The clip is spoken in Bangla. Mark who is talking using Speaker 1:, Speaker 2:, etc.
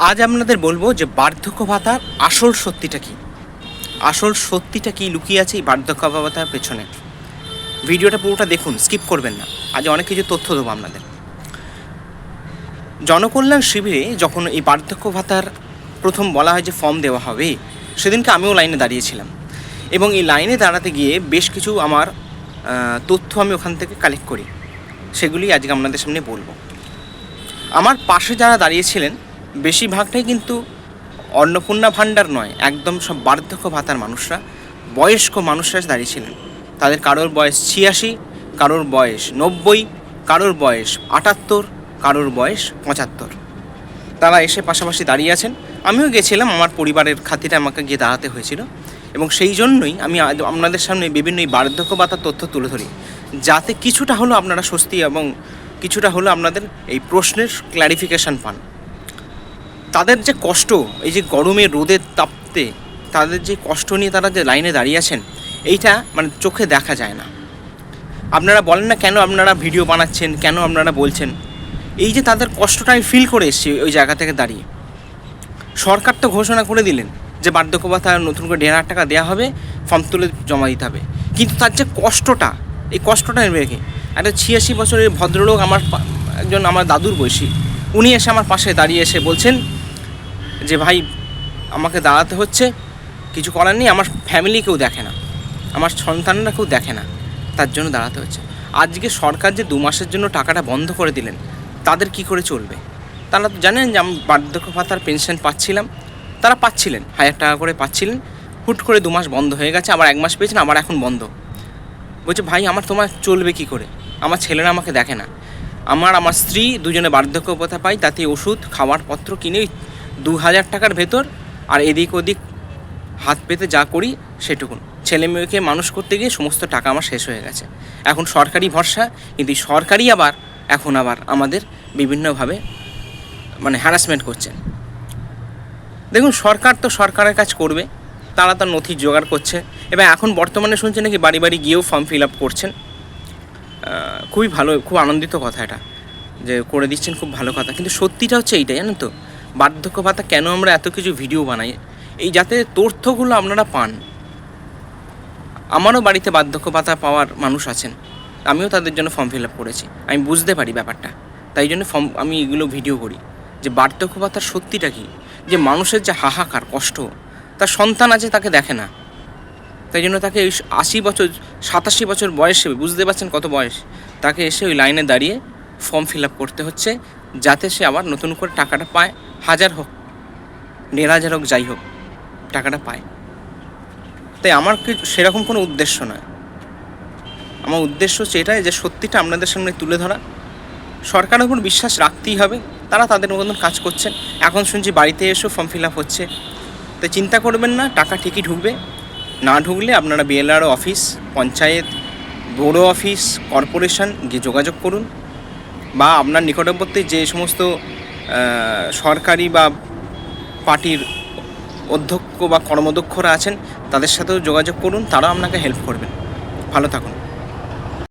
Speaker 1: আজ আপনাদের বলবো যে বার্ধক্য ভাতার আসল সত্যিটা কি লুকিয়ে আছে এই বার্ধক্য ভাতার পেছনে। ভিডিওটা পুরোটা দেখুন, স্কিপ করবেন না। আজ অনেক কিছু তথ্য দেবো আপনাদের। জনকল্যাণ শিবিরে যখন এই বার্ধক্য ভাতার প্রথম বলা হয় যে ফর্ম দেওয়া হবে, সেদিনকে আমিও লাইনে দাঁড়িয়েছিলাম এবং এই লাইনে দাঁড়াতে গিয়ে বেশ কিছু আমার তথ্য আমি ওখান থেকে কালেক্ট করি, সেগুলি আজকে আপনাদের সামনে বলবো। আমার পাশে যারা দাঁড়িয়েছিলেন বেশিরভাগটাই কিন্তু অন্নপূর্ণা ভাণ্ডার নয়, একদম সব বার্ধক্য ভাতার মানুষরা, বয়স্ক মানুষরা দাঁড়িয়েছিলেন। তাদের কারোর বয়স 86, কারোর বয়স 90, কারোর বয়স 78, কারোর বয়স 75। তারা এসে পাশাপাশি দাঁড়িয়ে আছেন। আমিও গেছিলাম, আমার পরিবারের খাতিরে আমাকে গিয়ে দাঁড়াতে হয়েছিল এবং সেই জন্যই আমি আপনাদের সামনে বিভিন্ন এই বার্ধক্য ভাতার তথ্য তুলে ধরি, যাতে কিছুটা হলেও আপনারা স্বস্তি এবং কিছুটা হলেও আপনাদের এই প্রশ্নের ক্ল্যারিফিকেশান পান। তাদের যে কষ্ট, এই যে গরমে রোদের তাপতে তাদের যে কষ্ট নিয়ে তারা যে লাইনে দাঁড়িয়ে আছেন, এইটা মানে চোখে দেখা যায় না। আপনারা বলেন না কেন আপনারা ভিডিও বানাচ্ছেন, কেন আপনারা বলছেন, এই যে তাদের কষ্টটা আমি ফিল করে এসেছি ওই জায়গা থেকে দাঁড়িয়ে। সরকার তো ঘোষণা করে দিলেন যে বার্ধক্য ভাতা নতুন করে 1,500 টাকা দেওয়া হবে, ফর্ম তুলে জমা দিতে হবে, কিন্তু তার যে কষ্টটা, এই কষ্টটা রেখে একটা 86 বছরের ভদ্রলোক, একজন আমার দাদুর বয়সী, উনি এসে আমার পাশে দাঁড়িয়ে এসে বলছেন যে ভাই আমাকে দাঁড়াতে হচ্ছে, কিছু করার নেই, আমার ফ্যামিলি কেউ দেখে না, আমার সন্তানরা কেউ দেখে না, তার জন্য দাঁড়াতে হচ্ছে। আজকে সরকার যে 2 মাসের জন্য টাকাটা বন্ধ করে দিলেন, তাদের কি করে চলবে? তারা তো জানেন যে আমি বার্ধক্য ভাতার পেনশন পাচ্ছিলাম, তারা পাচ্ছিলেন 1,000 টাকা করে পাচ্ছিলেন, হুট করে 2 মাস বন্ধ হয়ে গেছে, আবার 1 মাস পেয়েছেন, আবার এখন বন্ধ। বলছে ভাই তোমার চলবে কি করে? আমার ছেলেরা আমাকে দেখে না, আমার স্ত্রী দুজনে বার্ধক্য ভাতা পাই, তাতে ওষুধ খাওয়ার পত্র কিনে 2,000 টাকার ভেতর, আর এদিক ওদিক হাত পেতে যা করি সেটুকুন। ছেলে মেয়েকে মানুষ করতে গিয়ে সমস্ত টাকা আমার শেষ হয়ে গেছে। এখন সরকারি ভরসা, কিন্তু সরকারই এখন আবার আমাদের বিভিন্নভাবে মানে হ্যারাসমেন্ট করছেন। দেখুন, সরকার তো সরকারের কাজ করবে, তারা তার নথি জোগাড় করছে, এবং এখন বর্তমানে শুনছি নাকি বাড়ি বাড়ি গিয়েও ফর্ম ফিল আপ করছেন। খুবই ভালো, খুব আনন্দিত কথা এটা যে করে দিচ্ছেন, খুব ভালো কথা। কিন্তু সত্যিটা হচ্ছে এইটাই, জানেন তো, বার্ধক্য ভাতা কেন আমরা এত কিছু ভিডিও বানাই, এই যাতে তথ্যগুলো আপনারা পান। আমারও বাড়িতে বার্ধক্য ভাতা পাওয়ার মানুষ আছেন, আমিও তাদের জন্য ফর্ম ফিল আপ করেছি, আমি বুঝতে পারি ব্যাপারটা, তাই জন্য আমি এগুলো ভিডিও করি যে বার্ধক্য ভাতার সত্যিটা কী, যে মানুষের যে হাহাকার কষ্ট, তার সন্তান আছে তাকে দেখে না, তাই জন্য তাকে 80 বছর 87 বছর বয়সে, বুঝতে পারছেন কত বয়স, তাকে এসে ওই লাইনে দাঁড়িয়ে ফর্ম ফিল আপ করতে হচ্ছে, যাতে সে আবার নতুন করে টাকাটা পায়, 1000 হোক 1,500 হোক, যাই হোক টাকাটা পায়। তাই আমার সেরকম কোনো উদ্দেশ্য নয়, আমার উদ্দেশ্য হচ্ছে এটাই যে সত্যিটা আপনাদের সামনে তুলে ধরা। সরকারের উপর বিশ্বাস রাখতেই হবে, তারা তাদের মতন কাজ করছেন। এখন শুনছি বাড়িতে এসেও ফর্ম ফিল আপ হচ্ছে, তাই চিন্তা করবেন না, টাকা ঠিকই ঢুকবে। না ঢুকলে আপনারা বিএলআরও অফিস, পঞ্চায়েত, বড়ো অফিস, কর্পোরেশন গিয়ে যোগাযোগ করুন, বা আপনার নিকটবর্তী যে সমস্ত সরকারি বা পার্টির অধ্যক্ষ বা কর্মদক্ষরা আছেন তাদের সাথেও যোগাযোগ করুন, তারাও আপনাকে হেল্প করবেন। ভালো থাকুন।